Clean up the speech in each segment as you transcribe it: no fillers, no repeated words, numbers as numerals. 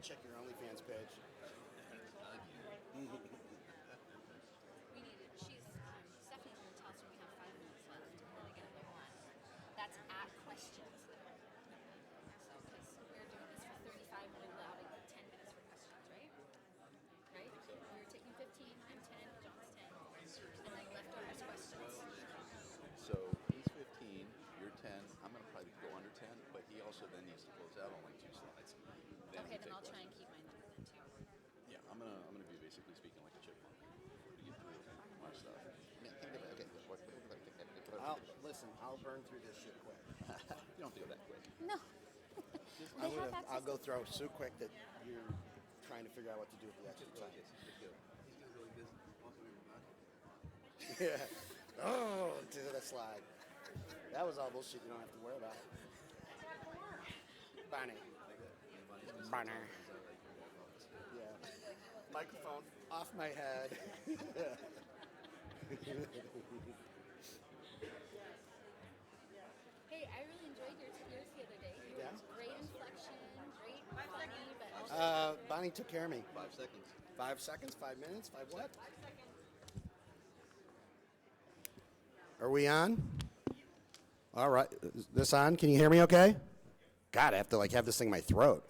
check your OnlyFans page. We need it. Stephanie's going to tell us when we have 5 minutes left, and then again we want. That's at questions. So, because we're doing this for 35 minutes, allowing 10 minutes for questions, right? Right? You're taking 15, I'm 10, John's 10, and then leftovers questions. So he's 15, you're 10. I'm going to probably go under 10, but he also then needs to close out on like 2 slides. Okay, then I'll try and keep my number then too. Yeah, I'm gonna be basically speaking like a chipmunk to get through my stuff. Yeah, think of it. Okay. I'll burn through this shit quick. You don't have to go that quick. No. I'll go through so quick that you're trying to figure out what to do with the extra time. He's gonna go like this. Yeah. Oh, to the slide. That was all bullshit. You don't have to worry about it. Bonnie. Yeah. Microphone off my head. Hey, I really enjoyed yours the other day. Yeah? Great inflection, great funny, but also Bonnie took care of me. 5 seconds. 5 seconds, 5 minutes, 5 what? Are we on? All right. Is this on? Can you hear me okay? God, I have to have this thing in my throat.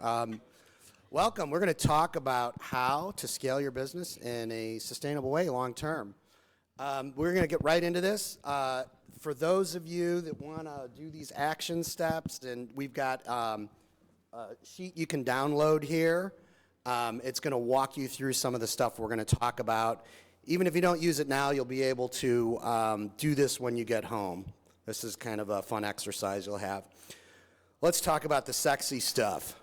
Welcome. We're going to talk about how to scale your business in a sustainable way long term. We're going to get right into this. For those of you that want to do these action steps, and we've got a sheet you can download here. It's going to walk you through some of the stuff we're going to talk about. Even if you don't use it now, you'll be able to do this when you get home. This is kind of a fun exercise you'll have. Let's talk about the sexy stuff.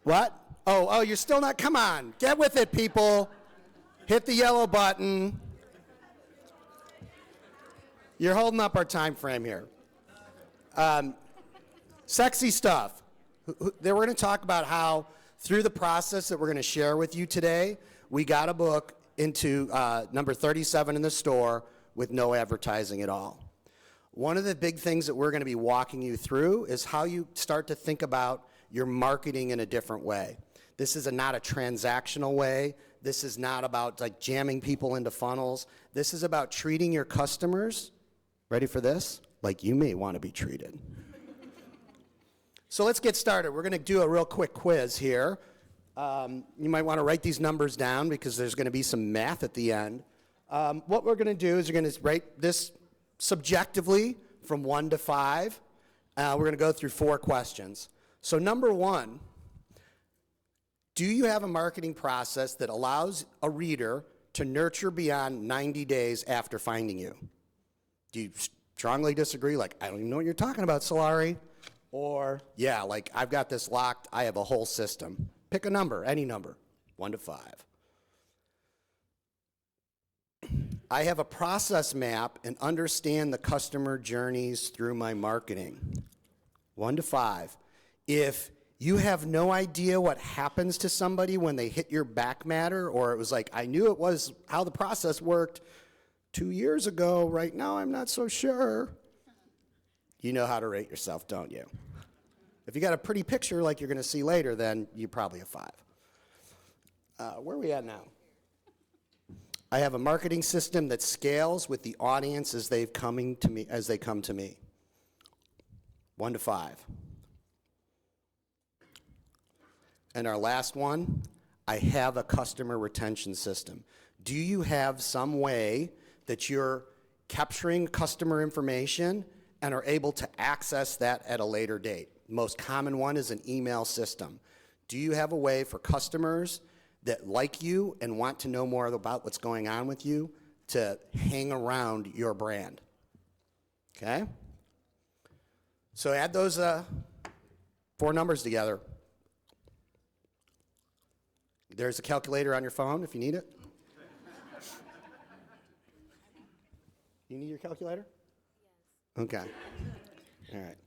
What? Oh, you're still not, come on. Get with it, people. Hit the yellow button. You're holding up our time frame here. Sexy stuff. We're going to talk about how, through the process that we're going to share with you today, we got a book into number 37 in the store with no advertising at all. One of the big things that we're going to be walking you through is how you start to think about your marketing in a different way. This is not a transactional way. This is not about like jamming people into funnels. This is about treating your customers, ready for this, like you may want to be treated. So let's get started. We're going to do a real quick quiz here. You might want to write these numbers down because there's going to be some math at the end. What we're going to do is we're going to rate this subjectively from 1 to 5. We're going to go through 4 questions. So number 1, do you have a marketing process that allows a reader to nurture beyond 90 days after finding you? Do you strongly disagree? Like, I don't even know what you're talking about, Solari. Or, yeah, like, I've got this locked. I have a whole system. Pick a number, any number, 1 to 5. I have a process map and understand the customer journeys through my marketing. 1 to 5. If you have no idea what happens to somebody when they hit your back matter, or it was like, I knew it was how the process worked 2 years ago, right now I'm not so sure. You know how to rate yourself, don't you? If you got a pretty picture like you're going to see later, then you're probably a 5. Where are we at now? I have a marketing system that scales with the audience as they come to me. 1 to 5. And our last one, I have a customer retention system. Do you have some way that you're capturing customer information and are able to access that at a later date? Most common one is an email system. Do you have a way for customers that like you and want to know more about what's going on with you to hang around your brand? Okay? So add those 4 numbers together. There's a calculator on your phone if you need it. You need your calculator? Yes. Okay. All right.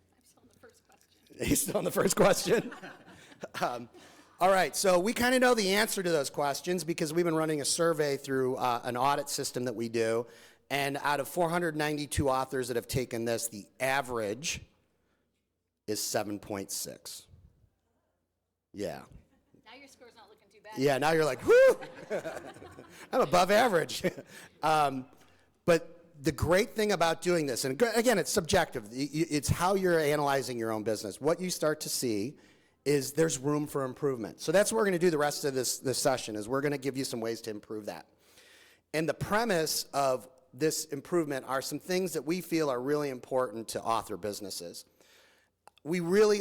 He's still on the first question. All right, so we kind of know the answer to those questions because we've been running a survey through an audit system that we do. And out of 492 authors that have taken this, the average is 7.6. Yeah. Now your score's not looking too bad. Yeah, now you're like, whoo! I'm above average. But the great thing about doing this, and again, it's subjective. It's how you're analyzing your own business. What you start to see is there's room for improvement. So that's what we're going to do the rest of this session, is we're going to give you some ways to improve that. And the premise of this improvement are some things that we feel are really important to author businesses. We really,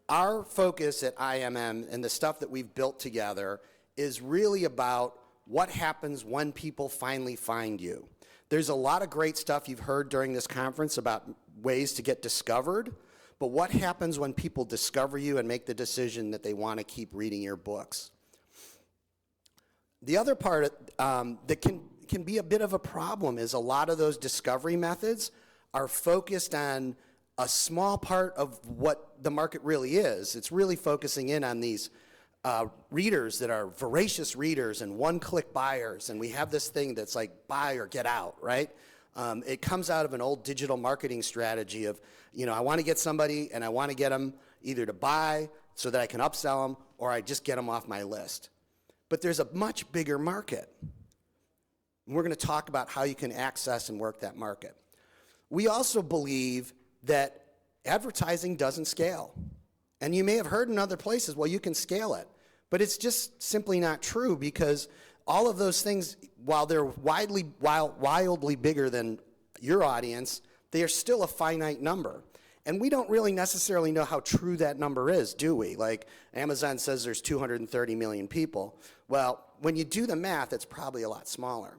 our focus at IMM and the stuff that we've built together is really about what happens when people finally find you. There's a lot of great stuff you've heard during this conference about ways to get discovered, but what happens when people discover you and make the decision that they want to keep reading your books? The other part that can be a bit of a problem is a lot of those discovery methods are focused on a small part of what the market really is. It's really focusing in on these readers that are voracious readers and one-click buyers, and we have this thing that's like buy or get out, right? It comes out of an old digital marketing strategy of, I want to get somebody and I want to get them either to buy so that I can upsell them, or I just get them off my list. But there's a much bigger market. And we're going to talk about how you can access and work that market. We also believe that advertising doesn't scale. And you may have heard in other places, well, you can scale it. But it's just simply not true, because all of those things, while they're wildly bigger than your audience, they are still a finite number. And we don't really necessarily know how true that number is, do we? Like Amazon says there's 230 million people. Well, when you do the math, it's probably a lot smaller.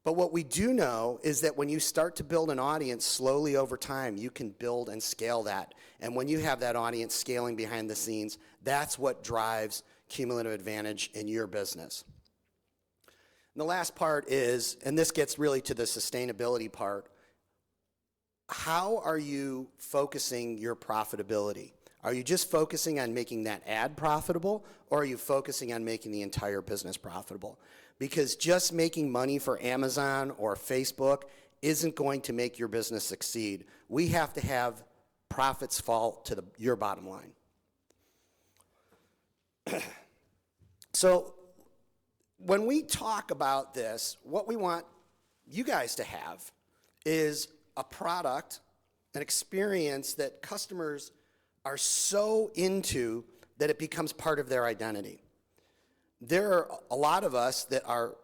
But what we do know is that when you start to build an audience slowly over time, you can build and scale that. And when you have that audience scaling behind the scenes, that's what drives cumulative advantage in your business. And the last part is, and this gets really to the sustainability part, how are you focusing your profitability? Are you just focusing on making that ad profitable, or are you focusing on making the entire business profitable? Because just making money for Amazon or Facebook isn't going to make your business succeed. We have to have profits fall to your bottom line. So when we talk about this, what we want you guys to have is a product, an experience that customers are so into that it becomes part of their identity. There are a lot of us that are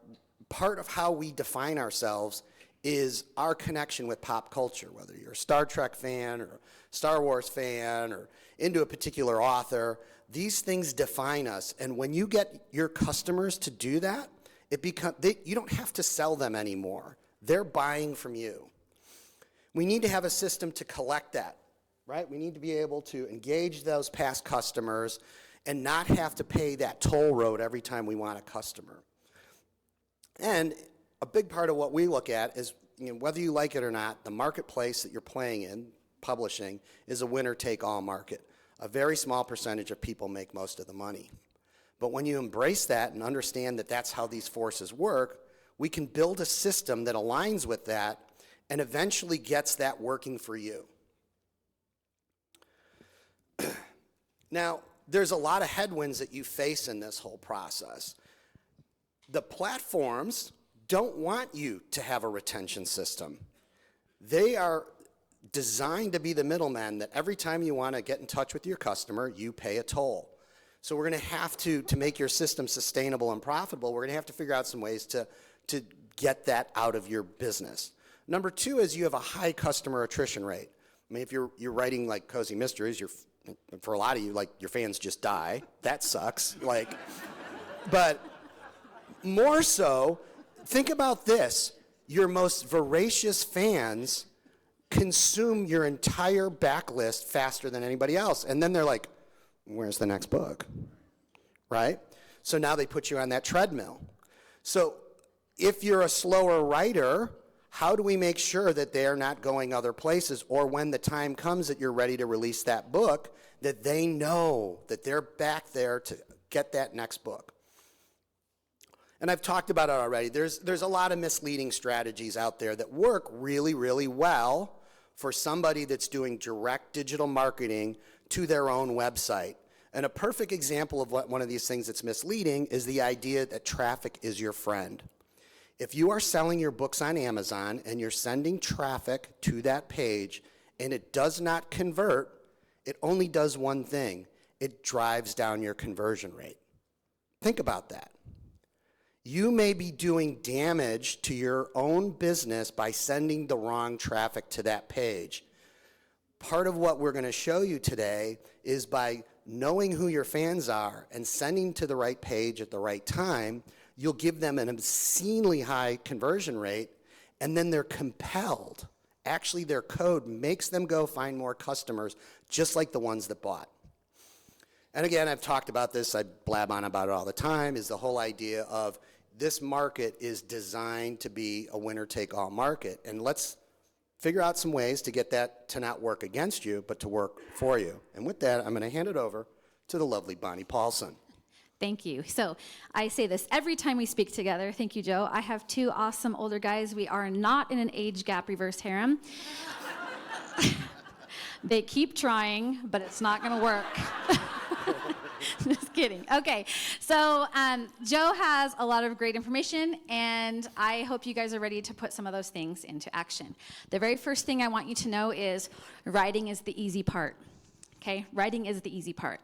part of how we define ourselves is our connection with pop culture, whether you're a Star Trek fan or a Star Wars fan or into a particular author. These things define us, and when you get your customers to do that, you don't have to sell them anymore. They're buying from you. We need to have a system to collect that, right? We need to be able to engage those past customers and not have to pay that toll road every time we want a customer. And a big part of what we look at is, whether you like it or not, the marketplace that you're playing in, publishing, is a winner-take-all market. A very small percentage of people make most of the money. But when you embrace that and understand that that's how these forces work, we can build a system that aligns with that and eventually gets that working for you. Now, there's a lot of headwinds that you face in this whole process. The platforms don't want you to have a retention system. They are designed to be the middleman that every time you want to get in touch with your customer, you pay a toll. So we're going to have to make your system sustainable and profitable, we're going to have to figure out some ways to get that out of your business. Number two is you have a high customer attrition rate. I mean, if you're writing like Cozy Mysteries, for a lot of you, like, your fans just die. That sucks. But more so, think about this. Your most voracious fans consume your entire backlist faster than anybody else. And then they're like, where's the next book? Right? So now they put you on that treadmill. So if you're a slower writer, how do we make sure that they're not going other places, or when the time comes that you're ready to release that book, that they know that they're back there to get that next book? And I've talked about it already. There's a lot of misleading strategies out there that work really, really well for somebody that's doing direct digital marketing to their own website. And a perfect example of one of these things that's misleading is the idea that traffic is your friend. If you are selling your books on Amazon and you're sending traffic to that page and it does not convert, it only does one thing. It drives down your conversion rate. Think about that. You may be doing damage to your own business by sending the wrong traffic to that page. Part of what we're going to show you today is by knowing who your fans are and sending to the right page at the right time, you'll give them an obscenely high conversion rate, and then they're compelled. Actually, their code makes them go find more customers, just like the ones that bought. And again, I've talked about this, I blab on about it all the time, is the whole idea of this market is designed to be a winner-take-all market. And let's figure out some ways to get that to not work against you, but to work for you. And with that, I'm going to hand it over to the lovely Bonnie Paulson. Thank you. So I say this every time we speak together. Thank you, Joe. I have two awesome older guys. We are not in an age gap reverse harem. They keep trying, but it's not going to work. Just kidding. Okay, so Joe has a lot of great information, and I hope you guys are ready to put some of those things into action. The very first thing I want you to know is writing is the easy part. Okay, writing is the easy part.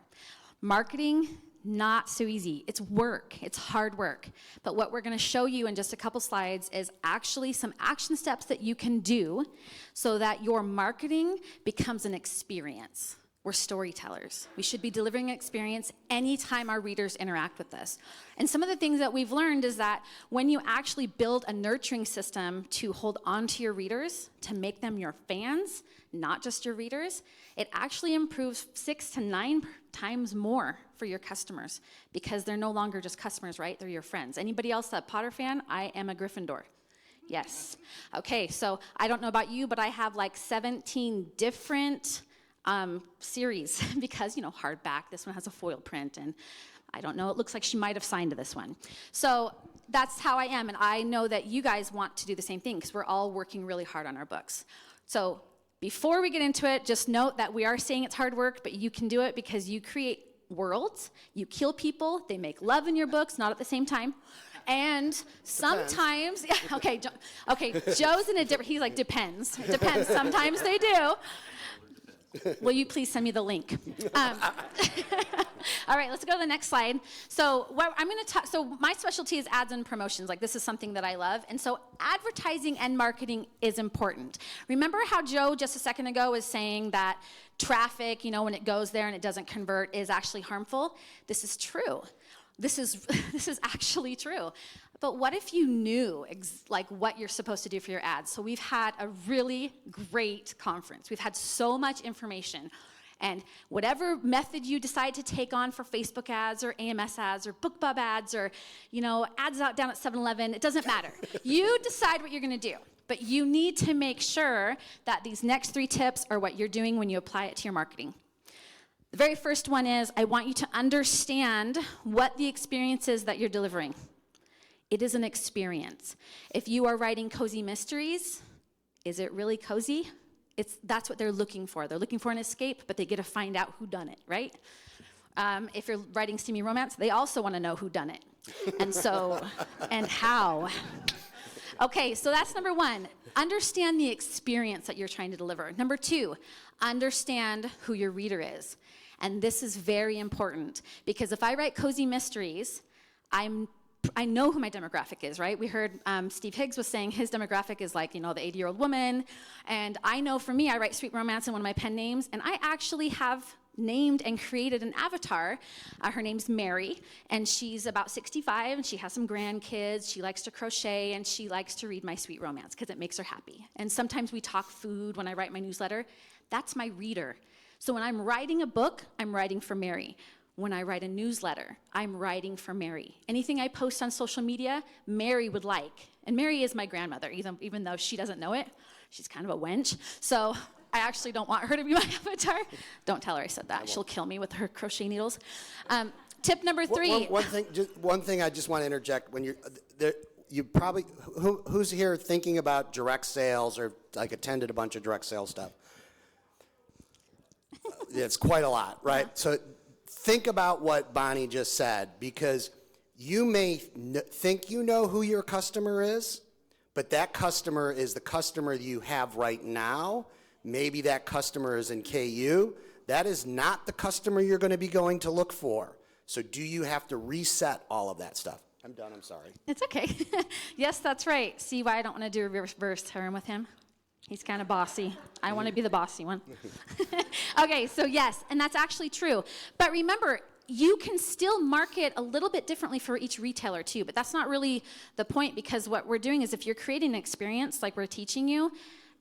Marketing, not so easy. It's work. It's hard work. But what we're going to show you in just a couple slides is actually some action steps that you can do so that your marketing becomes an experience. We're storytellers. We should be delivering an experience anytime our readers interact with us. And some of the things that we've learned is that when you actually build a nurturing system to hold on to your readers, to make them your fans, not just your readers, it actually improves 6 to 9 times more for your customers because they're no longer just customers, right? They're your friends. Anybody else a Potter fan? I am a Gryffindor. Yes. Okay, so I don't know about you, but I have like 17 different series because, you know, hardback. This one has a foil print, and I don't know, it looks like she might have signed to this one. So that's how I am, and I know that you guys want to do the same thing because we're all working really hard on our books. So before we get into it, just note that we are saying it's hard work, but you can do it because you create worlds, you kill people, they make love in your books, not at the same time. And sometimes, yeah, okay, Joe's in a different, he's like, depends. It depends. Sometimes they do. Will you please send me the link? All right, let's go to the next slide. So what I'm going to talk. So my specialty is ads and promotions. Like, this is something that I love, and so advertising and marketing is important. Remember how Joe just a second ago was saying that traffic, you know, when it goes there and it doesn't convert, is actually harmful. This is true. This is actually true. But what if you knew like what you're supposed to do for your ads? So we've had a really great conference. We've had so much information. And whatever method you decide to take on for Facebook ads or AMS ads or BookBub ads or, you know, ads out down at 7-Eleven, it doesn't matter. You decide what you're going to do. But you need to make sure that these next 3 tips are what you're doing when you apply it to your marketing. The very first one is I want you to understand what the experience is that you're delivering. It is an experience. If you are writing cozy mysteries, is it really cozy? That's what they're looking for. They're looking for an escape, but they get to find out who done it, right? If you're writing steamy romance, they also want to know who done it. And so, and how. Okay, so that's number 1. Understand the experience that you're trying to deliver. Number 2, understand who your reader is. And this is very important because if I write cozy mysteries, I know who my demographic is, right? We heard Steve Higgs was saying his demographic is like, you know, the 80-year-old woman. And I know for me, I write sweet romance in one of my pen names, and I actually have named and created an avatar. Her name's Mary, and she's about 65, and she has some grandkids. She likes to crochet, and she likes to read my sweet romance because it makes her happy. And sometimes we talk food when I write my newsletter. That's my reader. So when I'm writing a book, I'm writing for Mary. When I write a newsletter, I'm writing for Mary. Anything I post on social media, Mary would like. And Mary is my grandmother, even though she doesn't know it. She's kind of a wench. So I actually don't want her to be my avatar. Don't tell her I said that. She'll kill me with her crochet needles. Tip number 3. One thing I just want to interject. When you probably, who's here thinking about direct sales or like attended a bunch of direct sales stuff? It's quite a lot, right? So think about what Bonnie just said, because you may think you know who your customer is, but that customer is the customer you have right now. Maybe that customer is in KU. That is not the customer you're going to be going to look for. So do you have to reset all of that stuff? I'm done, I'm sorry. It's okay. Yes, that's right. See why I don't want to do a reverse term with him? He's kind of bossy. I want to be the bossy one. Okay, so yes, and that's actually true. But remember, you can still market a little bit differently for each retailer too, but that's not really the point, because what we're doing is if you're creating an experience like we're teaching you,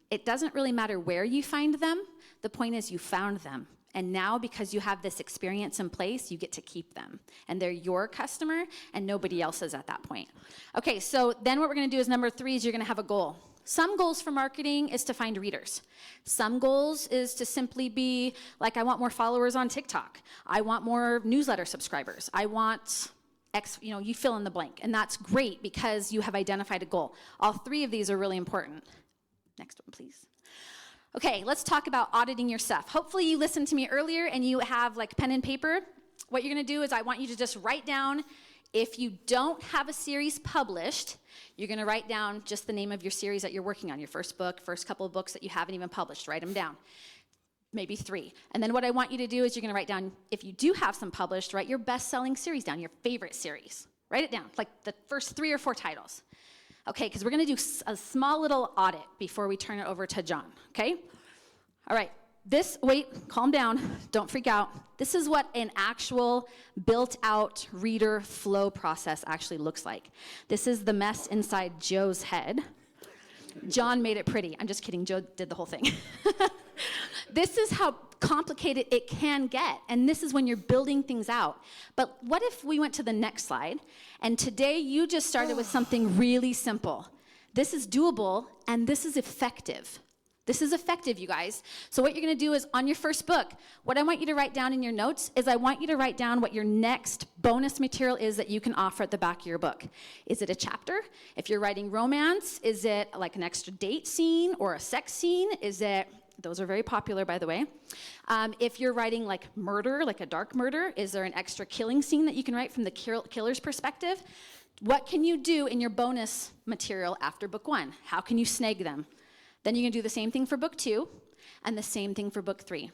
it doesn't really matter where you find them. The point is you found them. And now, because you have this experience in place, you get to keep them. And they're your customer, and nobody else's at that point. Okay, so then what we're going to do is number 3 is you're going to have a goal. Some goals for marketing is to find readers. Some goals is to simply be like, I want more followers on TikTok. I want more newsletter subscribers. I want X, you fill in the blank. And that's great because you have identified a goal. All 3 of these are really important. Next one, please. Okay, let's talk about auditing your stuff. Hopefully you listened to me earlier and you have like pen and paper. What you're gonna do is I want you to just write down, if you don't have a series published, you're going to write down just the name of your series that you're working on, your first book, first couple of books that you haven't even published. Write them down, maybe 3. And then what I want you to do is you're going to write down, if you do have some published, write your best-selling series down, your favorite series. Write it down, like the first 3 or 4 titles. Okay, because we're going to do a small little audit before we turn it over to John, okay? All right. Wait, calm down, don't freak out. This is what an actual built-out reader flow process actually looks like. This is the mess inside Joe's head. John made it pretty. I'm just kidding, Joe did the whole thing. This is how complicated it can get, and this is when you're building things out. But what if we went to the next slide, and today you just started with something really simple. This is doable, and this is effective. This is effective, you guys. So what you're going to do is on your first book, what I want you to write down in your notes is I want you to write down what your next bonus material is that you can offer at the back of your book. Is it a chapter? If you're writing romance, is it like an extra date scene or a sex scene? Those are very popular, by the way. If you're writing like murder, like a dark murder, is there an extra killing scene that you can write from the killer's perspective? What can you do in your bonus material after book 1? How can you snag them? Then you can do the same thing for book 2 and the same thing for book 3.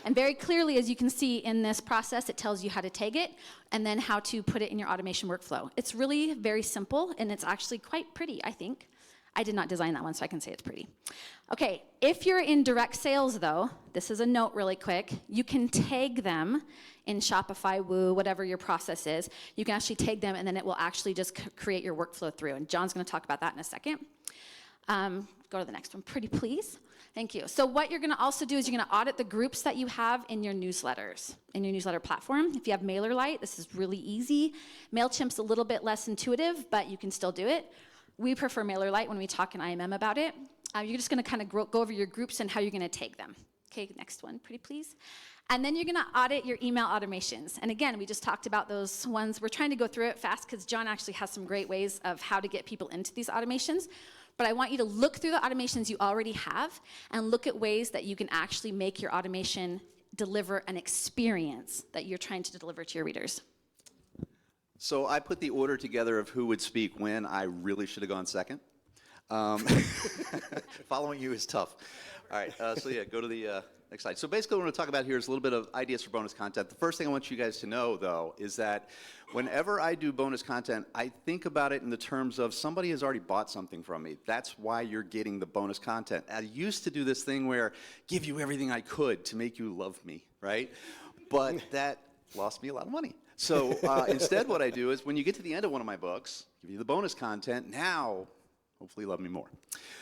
And very clearly, as you can see in this process, it tells you how to tag it and then how to put it in your automation workflow. It's really very simple, and it's actually quite pretty, I think. I did not design that one, so I can say it's pretty. Okay, if you're in direct sales, though, this is a note really quick. You can tag them in Shopify, Woo, whatever your process is. You can actually tag them, and then it will actually just create your workflow through. And John's going to talk about that in a second. Go to the next one, pretty please. Thank you. So what you're going to also do is you're going to audit the groups that you have in your newsletters, in your newsletter platform. If you have MailerLite, this is really easy. MailChimp's a little bit less intuitive, but you can still do it. We prefer MailerLite when we talk in IMM about it. You're just going to kind of go over your groups and how you're going to tag them. Okay, next one, pretty please. And then you're going to audit your email automations. And again, we just talked about those ones. We're trying to go through it fast because John actually has some great ways of how to get people into these automations. But I want you to look through the automations you already have and look at ways that you can actually make your automation deliver an experience that you're trying to deliver to your readers. So I put the order together of who would speak when. I really should have gone second. Following you is tough. All right, so yeah, go to the next slide. So basically what we're going to talk about here is a little bit of ideas for bonus content. The first thing I want you guys to know, though, is that whenever I do bonus content, I think about it in the terms of somebody has already bought something from me. That's why you're getting the bonus content. I used to do this thing where give you everything I could to make you love me, right? But that lost me a lot of money. So instead what I do is when you get to the end of one of my books, give you the bonus content, now hopefully love me more.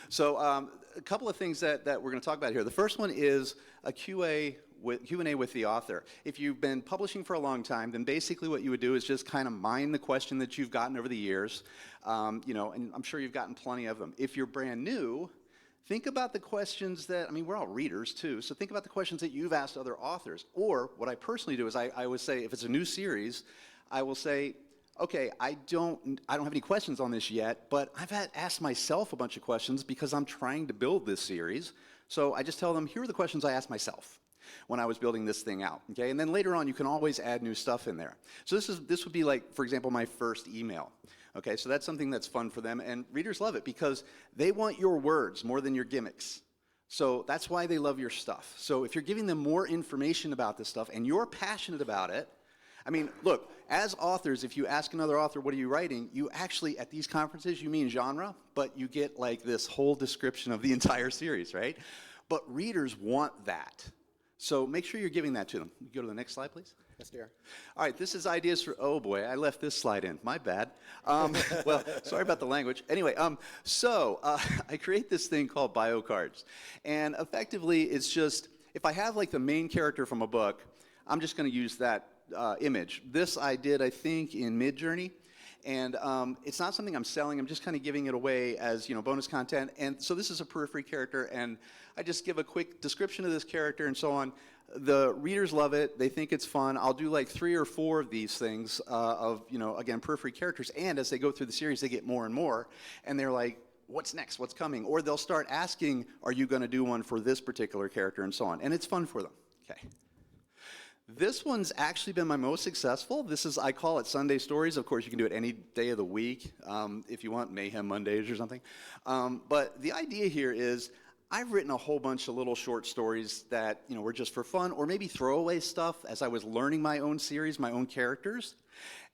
So a couple of things that we're going to talk about here. The first one is a Q&A with the author. If you've been publishing for a long time, then basically what you would do is just kind of mine the question that you've gotten over the years, and I'm sure you've gotten plenty of them. If you're brand new, think about the questions that, we're all readers too, so think about the questions that you've asked other authors. Or what I personally do is I always say, if it's a new series, I will say, okay, I don't have any questions on this yet, but I've asked myself a bunch of questions because I'm trying to build this series. So I just tell them, here are the questions I asked myself. when I was building this thing out, okay? And then later on, you can always add new stuff in there. So this would be like, for example, my first email, okay? So that's something that's fun for them, and readers love it because they want your words more than your gimmicks. So that's why they love your stuff. So if you're giving them more information about this stuff and you're passionate about it, I mean, look, as authors, if you ask another author, what are you writing, you actually, at these conferences, you mean genre, but you get like this whole description of the entire series, right? But readers want that. So make sure you're giving that to them. Go to the next slide, please. Yes, dear. All right, this is ideas for, oh boy, I left this slide in. My bad. Well, sorry about the language. Anyway, I create this thing called bio cards. And effectively, it's just, if I have like the main character from a book, I'm just going to use that image. This I did, I think, in Midjourney. And it's not something I'm selling. I'm just kind of giving it away as, bonus content. And so this is a periphery character, and I just give a quick description of this character and so on. The readers love it. They think it's fun. I'll do like 3 or 4 of these things of, again, periphery characters. And as they go through the series, they get more and more. And they're like, what's next? What's coming? Or they'll start asking, are you going to do one for this particular character and so on. And it's fun for them. Okay. This one's actually been my most successful. I call it Sunday Stories. Of course, you can do it any day of the week if you want, Mayhem Mondays or something. But the idea here is I've written a whole bunch of little short stories that were just for fun, or maybe throwaway stuff as I was learning my own series, my own characters.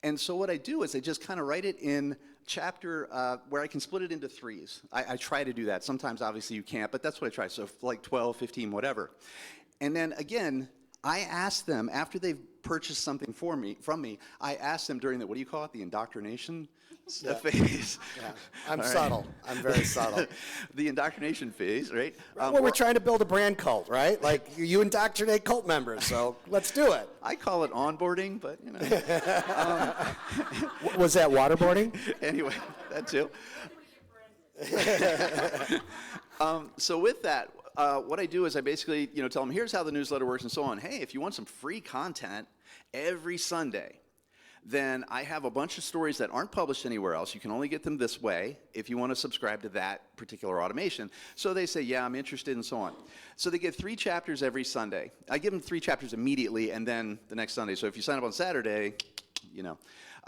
And so what I do is I just kind of write it in chapter where I can split it into 3s. I try to do that. Sometimes, obviously, you can't, but that's what I try. So like 12, 15, whatever. And then, again, I ask them, after they've purchased something from me, I ask them during the, what do you call it, the indoctrination phase? Yeah. I'm subtle. I'm very subtle. The indoctrination phase, right? Well, we're trying to build a brand cult, right? Like, you indoctrinate cult members, so let's do it. I call it onboarding, but, Was that waterboarding? Anyway, that too. So with that, what I do is I basically, tell them, here's how the newsletter works and so on. Hey, if you want some free content every Sunday, then I have a bunch of stories that aren't published anywhere else. You can only get them this way if you want to subscribe to that particular automation. So they say, yeah, I'm interested and so on. So they get 3 chapters every Sunday. I give them 3 chapters immediately and then the next Sunday. So if you sign up on Saturday,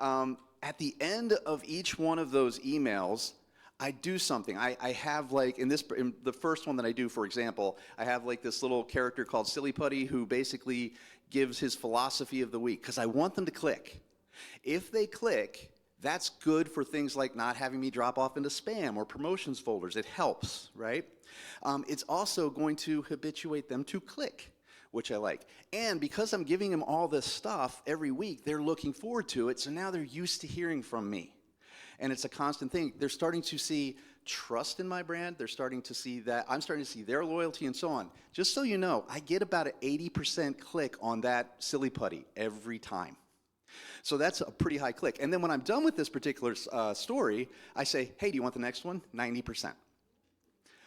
at the end of each one of those emails, I do something. I have like, in the first one that I do, for example, I have like this little character called Silly Putty who basically gives his philosophy of the week, because I want them to click. If they click, that's good for things like not having me drop off into spam or promotions folders. It helps, right? It's also going to habituate them to click, which I like. And because I'm giving them all this stuff every week, they're looking forward to it, so now they're used to hearing from me. And it's a constant thing. They're starting to see trust in my brand. They're starting to see that I'm starting to see their loyalty and so on. Just so you know, I get about an 80% click on that Silly Putty every time. So that's a pretty high click. And then when I'm done with this particular story, I say, hey, do you want the next one? 90%.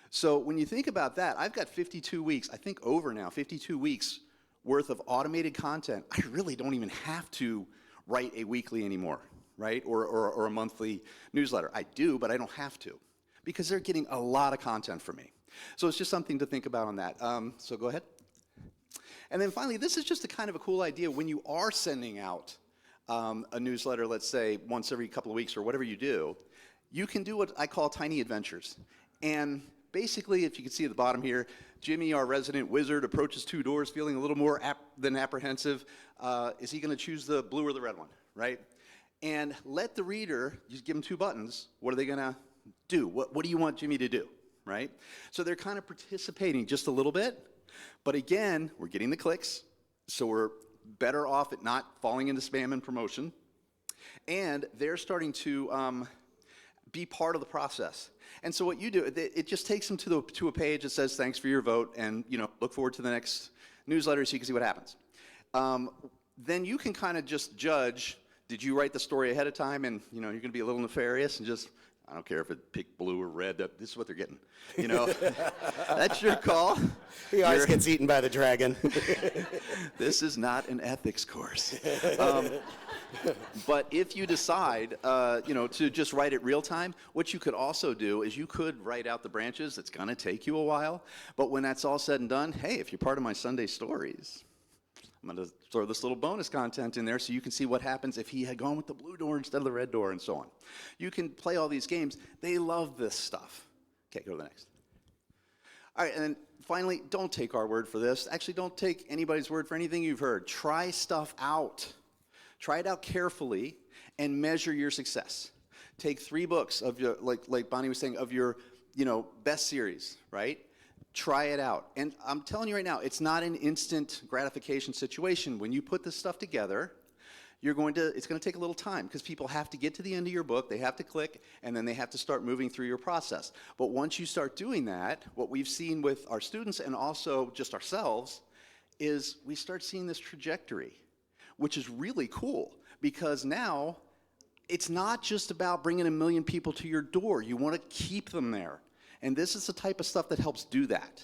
So when you think about that, I've got 52 weeks, I think over now, 52 weeks worth of automated content. I really don't even have to write a weekly anymore, right? Or a monthly newsletter. I do, but I don't have to, because they're getting a lot of content from me. So it's just something to think about on that. So go ahead. And then finally, this is just a kind of a cool idea. When you are sending out a newsletter, let's say once every couple of weeks or whatever you do, you can do what I call tiny adventures. And basically, if you can see at the bottom here, Jimmy, our resident wizard, approaches 2 doors feeling a little more than apprehensive. Is he going to choose the blue or the red one, right? And let the reader, you give them 2 buttons, what are they going to do? What do you want Jimmy to do, right? So they're kind of participating just a little bit, but again, we're getting the clicks, so we're better off at not falling into spam and promotion, and they're starting to be part of the process. And so what you do, it just takes them to a page that says, thanks for your vote, and look forward to the next newsletter so you can see what happens. Then you can kind of just judge, did you write the story ahead of time and you're going to be a little nefarious and just, I don't care if it picked blue or red. This is what they're getting. You know, that's your call. He always gets eaten by the dragon. This is not an ethics course. But if you decide, to just write it real time, what you could also do is you could write out the branches. It's going to take you a while. But when that's all said and done, hey, if you're part of my Sunday stories, I'm going to throw this little bonus content in there so you can see what happens if he had gone with the blue door instead of the red door and so on. You can play all these games. They love this stuff. Okay, go to the next. All right, and then finally, don't take our word for this. Actually, don't take anybody's word for anything you've heard. Try stuff out. Try it out carefully and measure your success. Take 3 books of your, like Bonnie was saying, of your, best series, right? Try it out. And I'm telling you right now, it's not an instant gratification situation. When you put this stuff together, it's going to take a little time because people have to get to the end of your book, they have to click, and then they have to start moving through your process. But once you start doing that, what we've seen with our students and also just ourselves is we start seeing this trajectory, which is really cool because now it's not just about bringing 1 million people to your door. You want to keep them there. And this is the type of stuff that helps do that.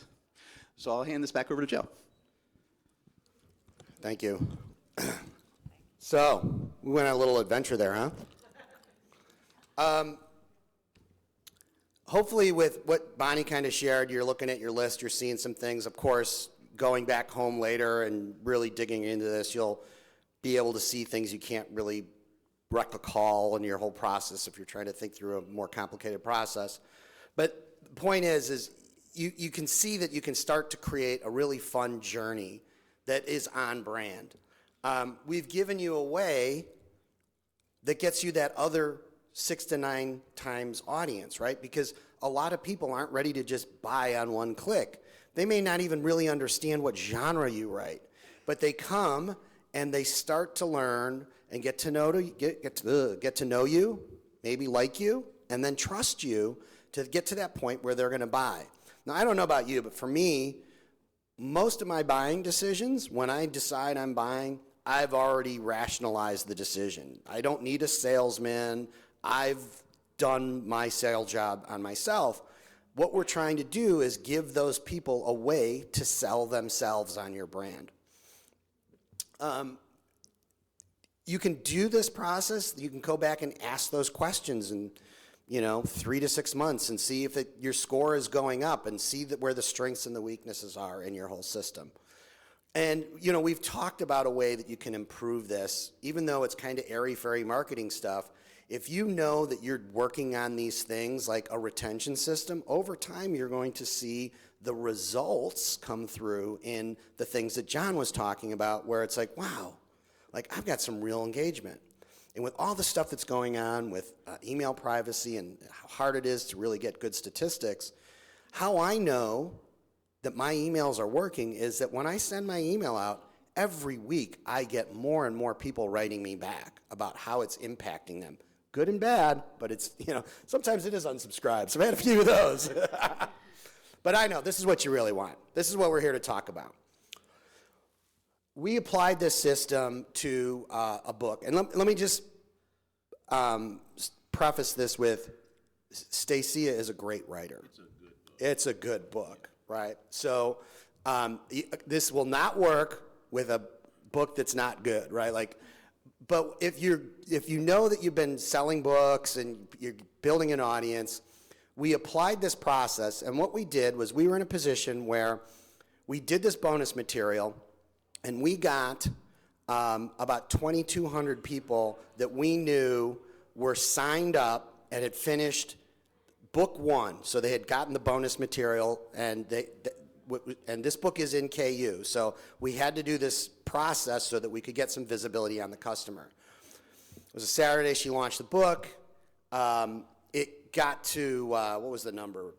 So I'll hand this back over to Joe. Thank you. So, we went on a little adventure there, huh? Hopefully with what Bonnie kind of shared, you're looking at your list, you're seeing some things. Of course, going back home later and really digging into this, you'll be able to see things you can't really recall in your whole process if you're trying to think through a more complicated process. But the point is you can see that you can start to create a really fun journey that is on brand. We've given you a way that gets you that other 6 to 9 times audience, right? Because a lot of people aren't ready to just buy on one click. They may not even really understand what genre you write, but they come and they start to learn and get to know you, maybe like you, and then trust you to get to that point where they're going to buy. Now, I don't know about you, but for me, most of my buying decisions, when I decide I'm buying, I've already rationalized the decision. I don't need a salesman. I've done my sales job on myself. What we're trying to do is give those people a way to sell themselves on your brand. You can do this process. You can go back and ask those questions in 3 to 6 months and see if your score is going up and see where the strengths and the weaknesses are in your whole system. And, we've talked about a way that you can improve this, even though it's kind of airy-fairy marketing stuff. If you know that you're working on these things like a retention system, over time you're going to see the results come through in the things that John was talking about, where it's like, wow, I've got some real engagement. And with all the stuff that's going on with email privacy and how hard it is to really get good statistics, how I know that my emails are working is that when I send my email out, every week I get more and more people writing me back about how it's impacting them. Good and bad, but it's, sometimes it is unsubscribed. So I've had a few of those. But I know this is what you really want. This is what we're here to talk about. We applied this system to a book. And let me just preface this with Stacia is a great writer. It's a good book, right? So this will not work with a book that's not good, right? But if you know that you've been selling books and you're building an audience, we applied this process, and what we did was we were in a position where we did this bonus material, and we got about 2,200 people that we knew were signed up and had finished book 1. So they had gotten the bonus material, and this book is in KU. So we had to do this process so that we could get some visibility on the customer. It was a Saturday. She launched the book. It got to, what was the number?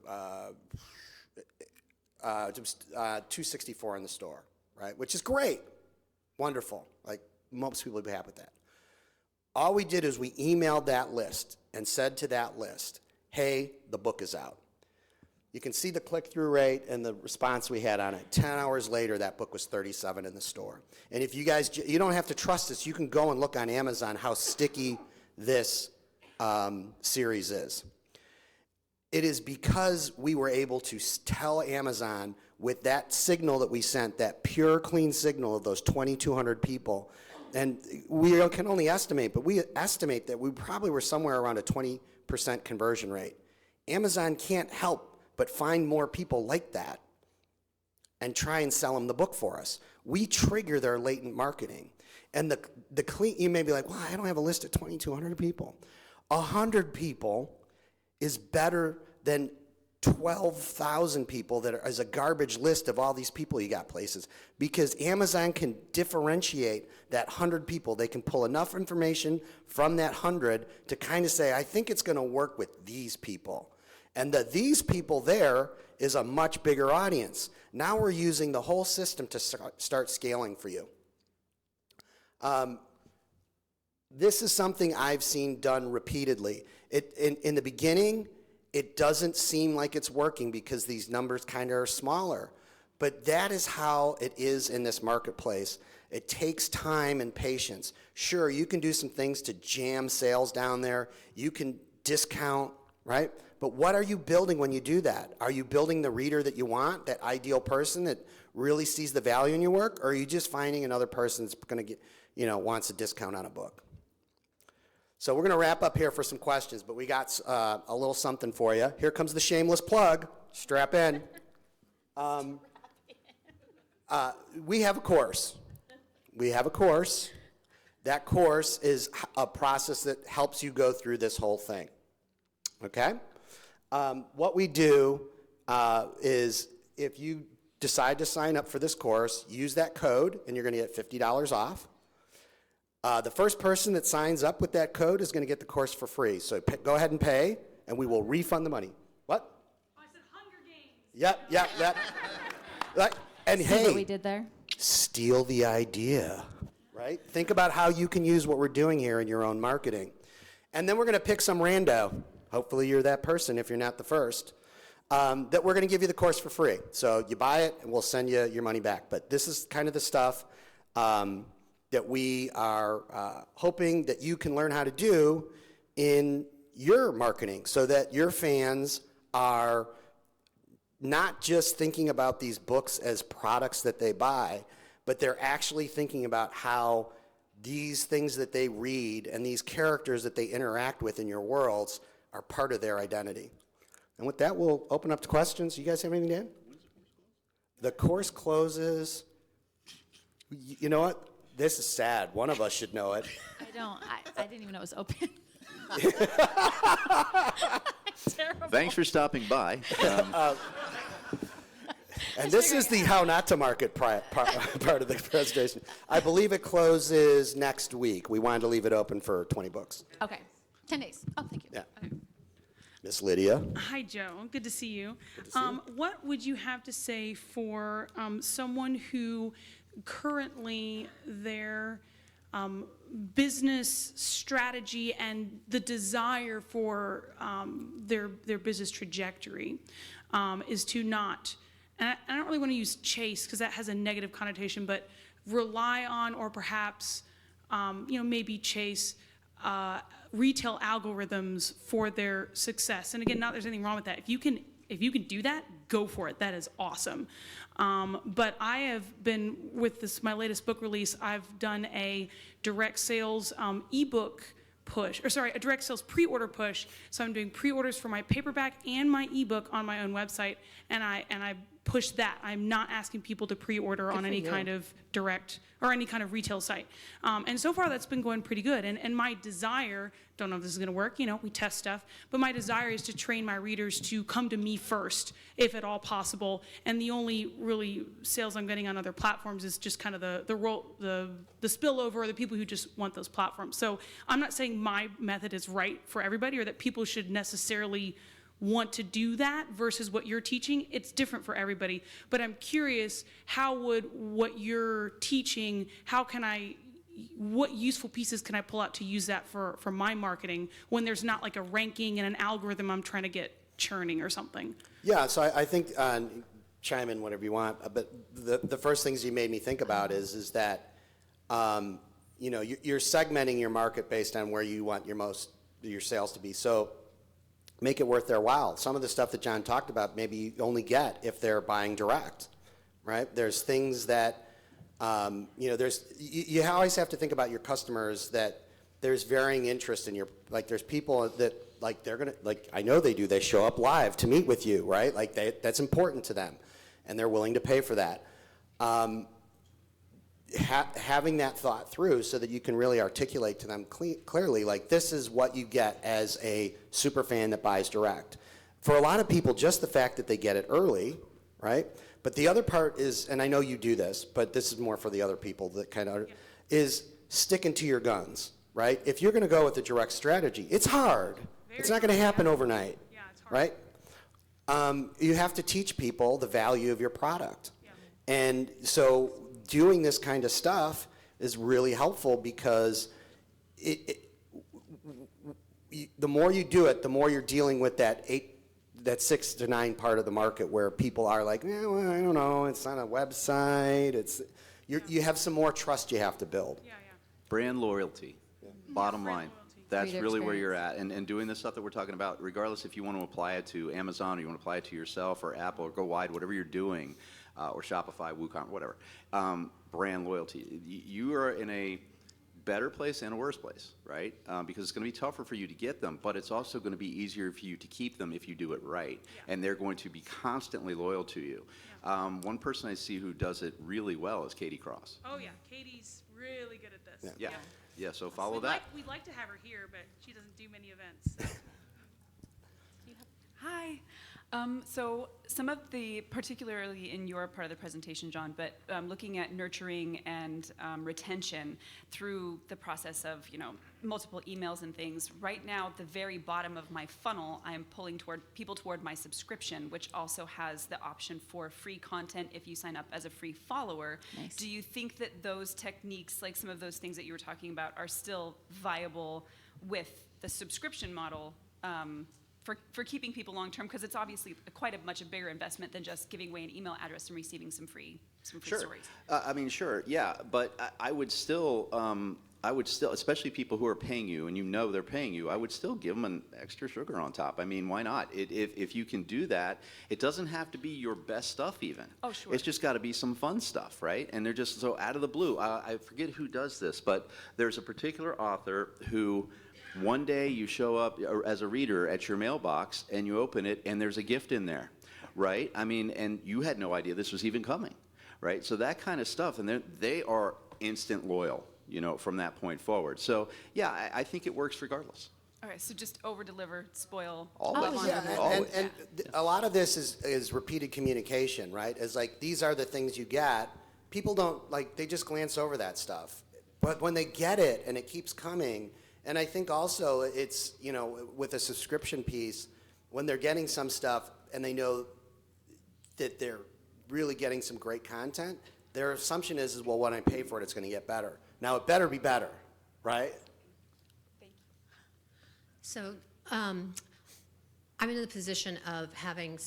It was 264 in the store, right? Which is great. Wonderful. Most people would be happy with that. All we did is we emailed that list and said to that list, hey, the book is out. You can see the click-through rate and the response we had on it. 10 hours later, that book was 37 in the store. And if you guys, you don't have to trust us. You can go and look on Amazon how sticky this series is. it is because we were able to tell Amazon with that signal that we sent, that pure, clean signal of those 2,200 people, and we can only estimate, but we estimate that we probably were somewhere around a 20% conversion rate. Amazon can't help but find more people like that and try and sell them the book for us. We trigger their latent marketing. And the clean, you may be like, well, I don't have a list of 2,200 people. 100 people is better than 12,000 people that is a garbage list of all these people you got places, because Amazon can differentiate that 100 people. They can pull enough information from that 100 to kind of say, I think it's going to work with these people. And these people there is a much bigger audience. Now we're using the whole system to start scaling for you. This is something I've seen done repeatedly. In the beginning, it doesn't seem like it's working because these numbers kind of are smaller. But that is how it is in this marketplace. It takes time and patience. Sure, you can do some things to jam sales down there. You can discount, right? But what are you building when you do that? Are you building the reader that you want, that ideal person that really sees the value in your work? Or are you just finding another person that's going to get, wants a discount on a book? So we're going to wrap up here for some questions, but we got a little something for you. Here comes the shameless plug. Strap in. We have a course. That course is a process that helps you go through this whole thing. Okay? What we do is if you decide to sign up for this course, use that code, and you're going to get $50 off. The first person that signs up with that code is going to get the course for free. So go ahead and pay, and we will refund the money. What? I said Hunger Games. Yep. And See hey, what we did there? steal the idea, right? Think about how you can use what we're doing here in your own marketing. And then we're going to pick some rando. Hopefully you're that person if you're not the first. That we're going to give you the course for free. So you buy it, and we'll send you your money back. But this is kind of the stuff that we are hoping that you can learn how to do in your marketing so that your fans are not just thinking about these books as products that they buy, but they're actually thinking about how these things that they read and these characters that they interact with in your worlds are part of their identity. And with that, we'll open up to questions. You guys have anything to add? The course closes. You know what? This is sad. One of us should know it. I don't. I didn't even know it was open. Terrible. Thanks for stopping by. And this is the how not to market part of the presentation. I believe it closes next week. We wanted to leave it open for 20 books. Okay. 10 days. Oh, thank you. Yeah. Okay. Miss Lydia. Hi, Joe. Good to see you. Good to see you. What would you have to say for someone who currently their business strategy and the desire for their business trajectory is to not, and I don't really want to use chase because that has a negative connotation, but rely on or perhaps maybe chase retail algorithms for their success. And again, not there's anything wrong with that. If you can do that, go for it. That is awesome. But I have been with my latest book release. I've done a direct sales ebook push, a direct sales pre-order push. So I'm doing pre-orders for my paperback and my ebook on my own website, and I push that. I'm not asking people to pre-order on any kind of direct or any kind of retail site. And so far that's been going pretty good. And my desire, don't know if this is gonna work, we test stuff, but my desire is to train my readers to come to me first, if at all possible. And the only really sales I'm getting on other platforms is just kind of the spillover, or the people who just want those platforms. So I'm not saying my method is right for everybody or that people should necessarily want to do that versus what you're teaching. It's different for everybody. But I'm curious, how would what you're teaching, what useful pieces can I pull out to use that for my marketing when there's not like a ranking and an algorithm I'm trying to get churning or something? Yeah, so I think, chime in whatever you want, but the first things you made me think about is that, you're segmenting your market based on where you want your sales to be. So make it worth their while. Some of the stuff that John talked about, maybe you only get if they're buying direct, right? There's things that, you always have to think about your customers, that there's varying interest in your, like there's people that, like they're gonna, like I know they do, they show up live to meet with you, right? Like that's important to them, and they're willing to pay for that. Having that thought through so that you can really articulate to them clearly, like this is what you get as a super fan that buys direct. For a lot of people, just the fact that they get it early, right? But the other part is, and I know you do this, but this is more for the other people that kind of, is sticking to your guns, right? If you're going to go with a direct strategy, it's hard. It's not going to happen overnight, Yeah, it's hard. right? You have to teach people the value of your product. And so doing this kind of stuff is really helpful, because the more you do it, the more you're dealing with that 6 to 9 part of the market where people are like, well, I don't know, it's on a website. You have some more trust you have to build. Yeah. Brand loyalty, bottom brand line. loyalty. That's Reader really where you're experience. at. And doing the stuff that we're talking about, regardless if you want to apply it to Amazon or you want to apply it to yourself or Apple or go wide, whatever you're doing, or Shopify, WooCommerce, whatever, brand loyalty. You are in a better place and a worse place, right? Because it's going to be tougher for you to get them, but it's also going to be easier for you to keep them if you do it right. Yeah. And they're going to be constantly loyal to you. One person I see who does it really well is Katie Cross. Oh yeah, Katie's really good at this. Yeah, so follow We'd that. we'd like to have her here, but she doesn't do many events. So. Hi. So some of the, particularly in your part of the presentation, John, but looking at nurturing and retention through the process of, multiple emails and things. Right now, at the very bottom of my funnel, I am pulling people toward my subscription, which also has the option for free content if you sign up as a free follower. Nice. Do you think that those techniques, like some of those things that you were talking about, are still viable with the subscription model? For keeping people long term, because it's obviously quite much a bigger investment than just giving away an email address and receiving some free Sure. stories. Sure, yeah, but I would still, especially people who are paying you and they're paying you, I would still give them an extra sugar on top. I mean, why not? If you can do that, it doesn't have to be your best stuff even. Oh, sure. It's just got to be some fun stuff, right? And they're just so out of the blue. I forget who does this, but there's a particular author who, one day you show up as a reader at your mailbox and you open it and there's a gift in there, right? I mean, and you had no idea this was even coming, right? So that kind of stuff, and they are instant loyal, from that point forward. So yeah, I think it works regardless. Okay, so just over-deliver, spoil. Always. Oh, Yeah, and a lot of this is repeated communication, right? It's like, these are the things you get. People don't, they just glance over that stuff. But when they get it and it keeps coming, and I think also it's, with a subscription piece, when they're getting some stuff and they know that they're really getting some great content, their assumption is well, when I pay for it, it's going to get better. Now, it better be better, right? Thank you. So I'm in the position of having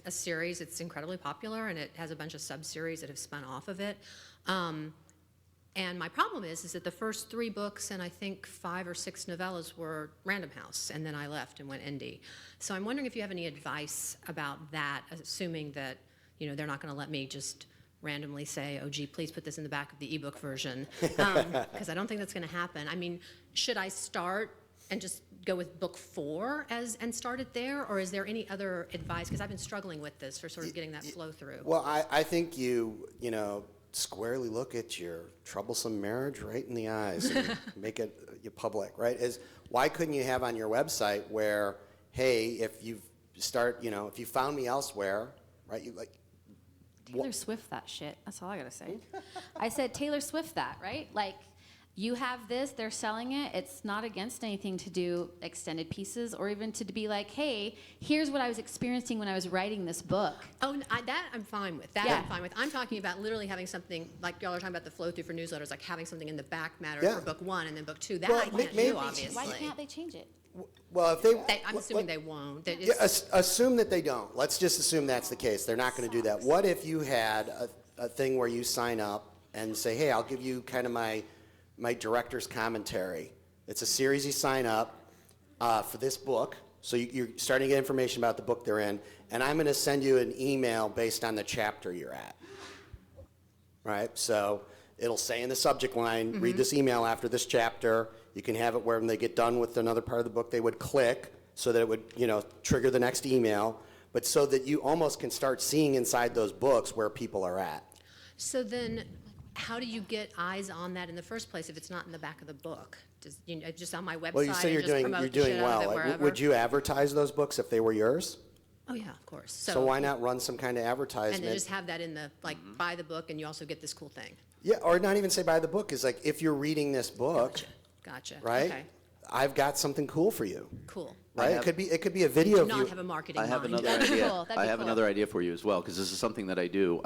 a series that's incredibly popular, and it has a bunch of sub-series that have spun off of it. And my problem is that the first 3 books and I think 5 or 6 novellas were Random House, and then I left and went indie. So I'm wondering if you have any advice about that, assuming that they're not going to let me just randomly say, oh, gee, please put this in the back of the ebook version, because I don't think that's going to happen. I mean, should I start and just go with book 4 and start it there, or is there any other advice? Because I've been struggling with this for sort of getting that flow through. Well, I think you squarely look at your troublesome marriage right in the eyes and make it public, right? Why couldn't you have on your website where, hey, if you found me elsewhere, right? Taylor Swift that shit. That's all I gotta say. I said Taylor Swift that, right? You have this, they're selling it. It's not against anything to do extended pieces or even to be like, hey, here's what I was experiencing when I was writing this book. Oh, that I'm fine with. Yeah. I'm fine with. I'm talking about literally having something, like y'all are talking about the flow through for newsletters, like having something in the back matter Yeah. for book 1 and then book 2. That Well, I can't maybe- do, obviously. Why can't they change it? Well, if I'm assuming they won't. That Yeah, it's- assume that they don't. Let's just assume that's the case. They're not going to do that. What if you had a thing where you sign up and say, hey, I'll give you kind of my director's commentary. It's a series you sign up for this book, So you're starting to get information about the book they're in, and I'm going to send you an email based on the chapter you're at. Right? So it'll say in the subject line, read this email after this chapter. You can have it where when they get done with another part of the book, they would click so that it would, trigger the next email, but so that you almost can start seeing inside those books where people are at. So then, how do you get eyes on that in the first place if it's not in the back of the book? Just on my website? Well, you say you're and just promote the doing shit out of well. it Like, wherever? would you advertise those books if they were yours? Oh yeah, of course. So why not run some kind of advertisement? And then just have that in the buy the book, and you also get this cool thing. Yeah, or not even say buy the book. Is like if you're reading this book, Gotcha. right? Okay. I've got something cool for you. Cool. Right? It could be a video Do of you. not have a marketing I have mind. another That'd be idea. cool. That'd I be have cool. another idea for you as well, because this is something that I do.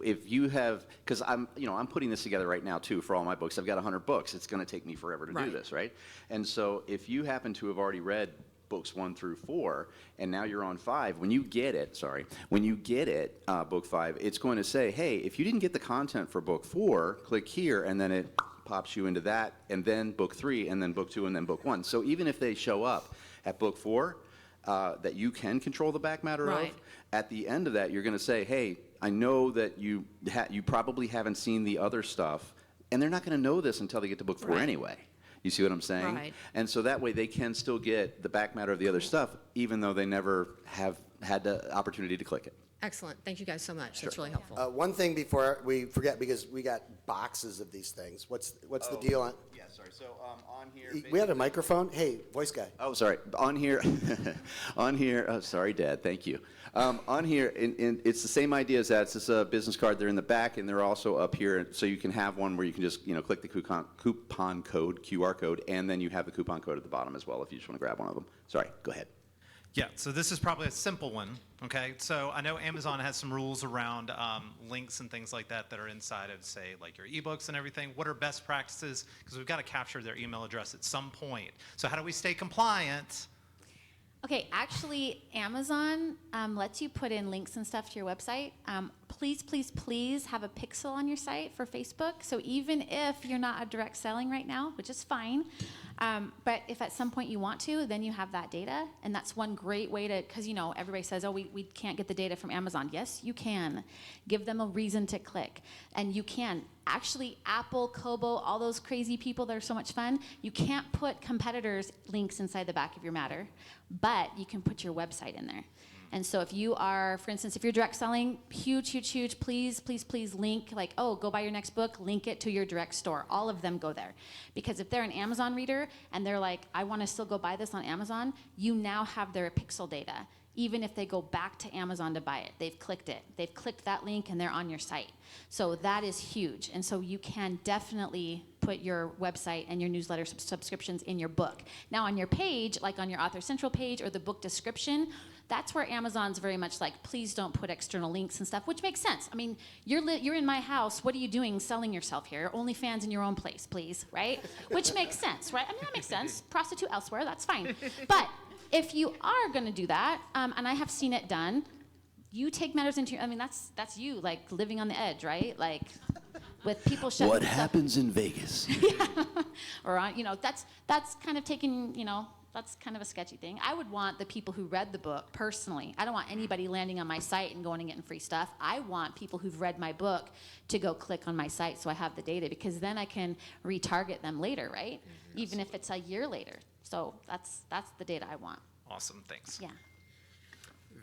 If you have, because I'm putting this together right now too for all my books. I've got 100 books. It's going to take me forever to do Right. this, right? And so if you happen to have already read books 1 through 4, and now you're on 5, when you get it, book 5, it's going to say, hey, if you didn't get the content for book 4, click here, and then it pops you into that, and then book 3, and then book 2, and then book 1. So even if they show up at book 4, that you can control the back matter Right. of, at the end of that, you're going to say, hey, I know that you probably haven't seen the other stuff, and they're not going to know this until they get to book 4 Right. anyway. You see what I'm saying? Right. And so that way they can still get the back matter of the other stuff, even though they never have had the opportunity to click it. Excellent. Thank you guys so much. That's really helpful. One thing before we forget, because we got boxes of these things. What's the deal on? Yeah, sorry. So on here, We have a microphone. Hey, voice guy. oh, sorry. On here, oh, sorry, Dad. Thank you. On here, it's the same idea as that. It's just a business card. They're in the back, and they're also up here, so you can have one where you can just click the coupon code, QR code, and then you have the coupon code at the bottom as well if you just want to grab one of them. Sorry. Go ahead. Yeah, so this is probably a simple one, okay? So I know Amazon has some rules around links and things like that are inside of, say, like your ebooks and everything. What are best practices? Because we've got to capture their email address at some point. So how do we stay compliant? Okay, actually, Amazon lets you put in links and stuff to your website. Please, please, please have a pixel on your site for Facebook. So even if you're not a direct selling right now, which is fine, but if at some point you want to, then you have that data. And that's one great way to, because everybody says, oh, we can't get the data from Amazon. Yes, you can. Give them a reason to click. And you can. Actually, Apple, Kobo, all those crazy people that are so much fun, you can't put competitors' links inside the back of your matter, but you can put your website in there. And so if you are, for instance, if you're direct selling, huge, huge, huge, please, please, please link, go buy your next book, link it to your direct store. All of them go there. Because if they're an Amazon reader and they're like, I want to still go buy this on Amazon, you now have their pixel data. Even if they go back to Amazon to buy it, they've clicked it. They've clicked that link and they're on your site. So that is huge. And so you can definitely put your website and your newsletter subscriptions in your book. Now on your page, like on your Author Central page or the book description, that's where Amazon's very much like, please don't put external links and stuff, which makes sense. I mean, you're in my house. What are you doing selling yourself here? OnlyFans in your own place, please, right? Which makes sense, right? I mean, that makes sense. Prostitute elsewhere, that's fine. But if you are going to do that, and I have seen it done, you take matters into your, I mean, that's you, like, living on the edge, right? Like, with people shutting What stuff- happens in Vegas? or that's kind of taking, that's kind of a sketchy thing. I would want the people who read the book personally. I don't want anybody landing on my site and going and getting free stuff. I want people who've read my book to go click on my site so I have the data, because then I can retarget them later, right? Even if it's a year later. So that's the data I want. Awesome, thanks. Yeah.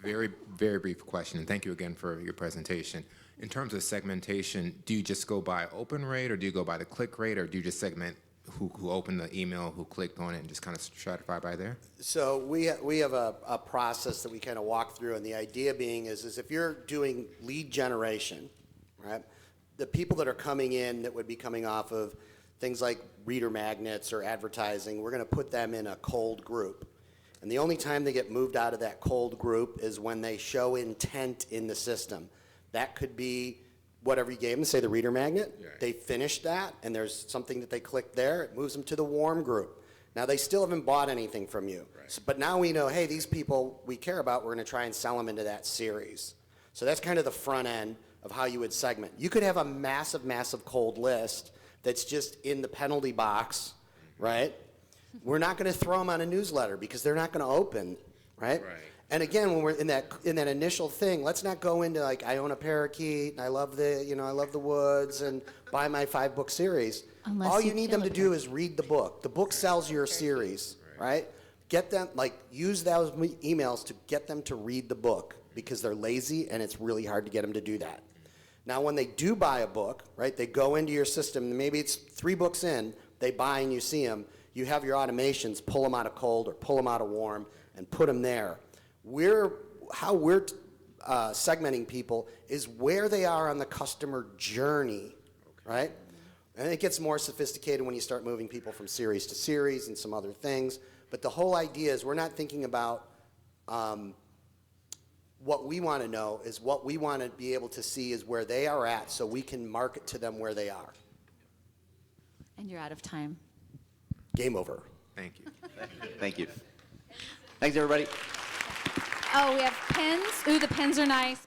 Very, very brief question, and thank you again for your presentation. In terms of segmentation, do you just go by open rate, or do you go by the click rate, or do you just segment who opened the email, who clicked on it, and just kind of stratify by there? So we have a process that we kind of walk through, and the idea being is if you're doing lead generation, right, the people that are coming in that would be coming off of things like reader magnets or advertising, we're going to put them in a cold group. And the only time they get moved out of that cold group is when they show intent in the system. That could be whatever you gave them, say the reader magnet. Right. They finished that, and there's something that they click there. It moves them to the warm group. Now, they still haven't bought anything from you. Right. So, but now we know, hey, these people we care about, we're going to try and sell them into that series. So that's kind of the front end of how you would segment. You could have a massive, massive cold list that's just in the penalty box, right? We're not going to throw them on a newsletter because they're not going to open, right? Right. And again, when we're in that initial thing, let's not go into like, I own a parakeet, and I love the woods, and buy my 5-book series. Unless All you you need kill them a to do is read the book. The book sells your series, right? Get them, use those emails to get them to read the book because they're lazy and it's really hard to get them to do that. Now, when they do buy a book, right, they go into your system, and maybe it's 3 books in, they buy and you see them, you have your automations pull them out of cold or pull them out of warm and put them there. How we're segmenting people is where they are on the customer journey, right? And it gets more sophisticated when you start moving people from series to series and some other things. But the whole idea is we're not thinking about what we want to know is what we want to be able to see is where they are at so we can market to them where they are. And you're out of time. Game over. Thank you. Thank you. Thanks, everybody. Oh, we have pens. Ooh, the pens are nice.